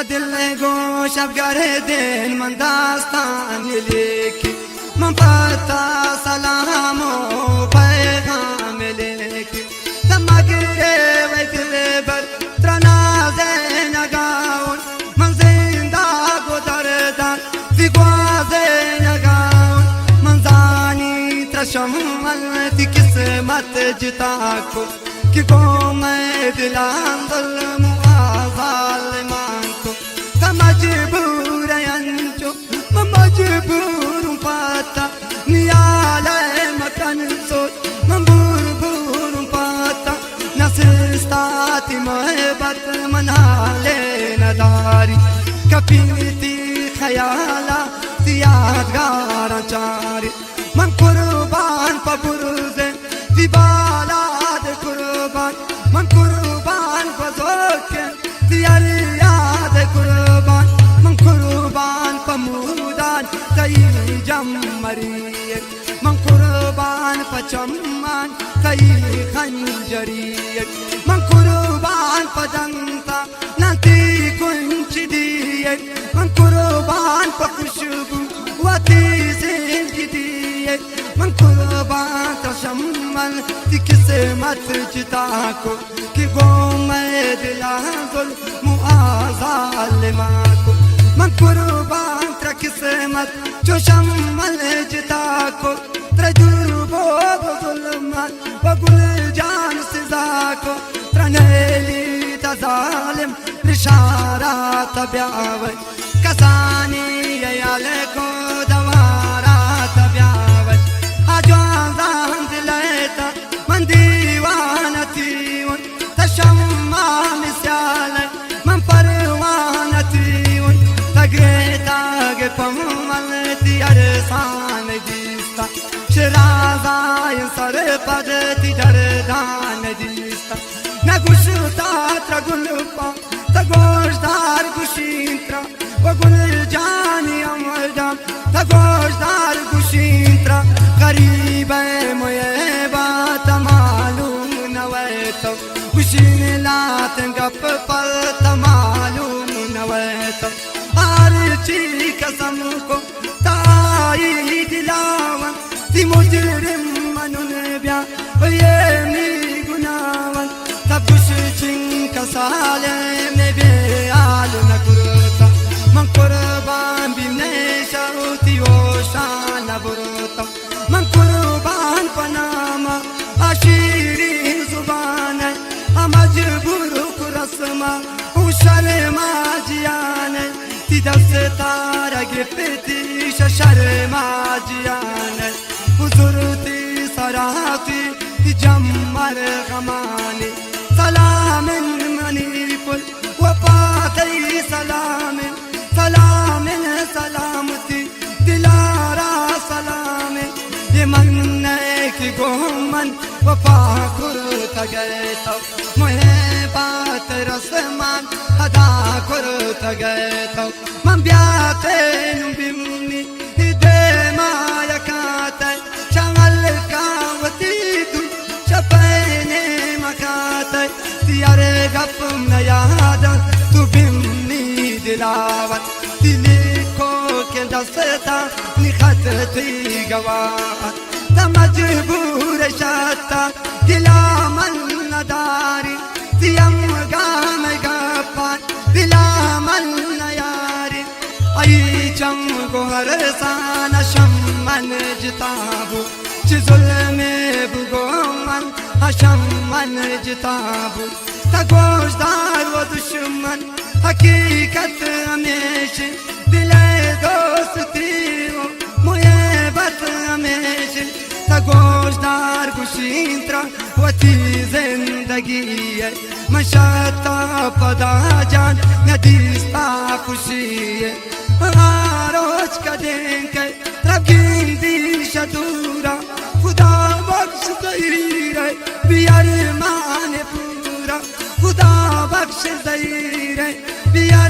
दिल गोश अफगर दिन मन दास्तान लेके मन पता सलामो पैगाम लेके तमगरे वे दिल बर त्रनाज़े नगाउन मन जिंदा गुदरदान दिग्वाज़े नगाउन मन जानी त्रशमल दी किस्मत जिता को कि को मैं दिलान ज़ुल्म ज़ालिमान को मजबूर अंचो मजबूर पाता नियाले मकन सोच मजबूर पाता नस्ताती मोहब्बत मना ले नदारी कपीती ख्याला यादगार चारी मन कुर्बान पबुरुज़े दिबाला दे कुर्बान मन कुर्बान पज़ोके दियारिया दे कुर्बान मन कुर्बान पमूदान कई जमरिये मन कुर्बान पचम्मान कई खंजरिये मन कुर्बान पजंता नती कुंच दिए मन कुर्बान पखुशबू वती जिंदगी मन कुर्बान तशम्मल दी किस्मत जिता को कि गो मैं दिला ज़ुल्म ज़ालिमा को मन कुर्बान तेरा किस्मत जो शम्मल जिता को तेरा जुर्बो ज़ुल्मत बगुल जान सज़ा को तेरा नेली ता ज़ालिम रिशारा तब्यावे कसानी याले को दवारा तब्यावे आजवान दिलेता मन दीवाना तीवन तशम्मा मिसाले मन परवाना तीवन तगेता गे पमल तियर सान दिस्ता शराज़ाय सर पद तियर दान दिस्ता नगुशता त्रगुलपा तगोशदार गुशींत्रा वगुल जानी अमरदाम तगोशदार गुशींत्रा गरीब है मोये बात मालूम नवैतो गुशीन लात गप पल तमालूम नवैतो आरची कसम को ताई दिलावन ती मुजरिम मनुन ब्या ये मी गुनावन तब कुछ चिंका साले में बेआल न कुरता मन कुर्बान बिमने शरुती वो शान बुरता मन कुर्बान पनामा आशीरी जुबान है मजबूर कुरस्मा शर्मा जियाने ती दस्तारा गिफ्ती शर्मा जियाने हुजूरती सराती जम्मर गमाने सलाम मनीपुल वफाती सलाम सलाम सलामती दिलारा सलाम ये मन की गोमन वफा कुरता गए तो मुहे बात रसमान अदा कुरता गए तो मन ब्याते बिमनी दे माया काते चंगल कावती तू चपने मकाते तियारे गप न याद तू बिमनी दिलावत दिली को के दस्ता निखत थी गवात मजबूर शता दिला मन नदारी तियम गाम गपान दिला मन यारी आई चम गोहर सान शम्मन जिताबू चिजुल्मे बुगोमन हशम्मन जिताबू तगोशदार व दुश्मन हकीकत हमेशा दिले दोस्ती हो मुहब्बत हमेशा तगोशदार गुशींत्रा वती जिंदगी है मशाता पदा जान नदीस्ता खुशी है रोज का दिन के रबगिंदी शदूरा खुदा बख्श ज़हीर है बियार माने पूरा खुदा बख्श ज़हीर है बियार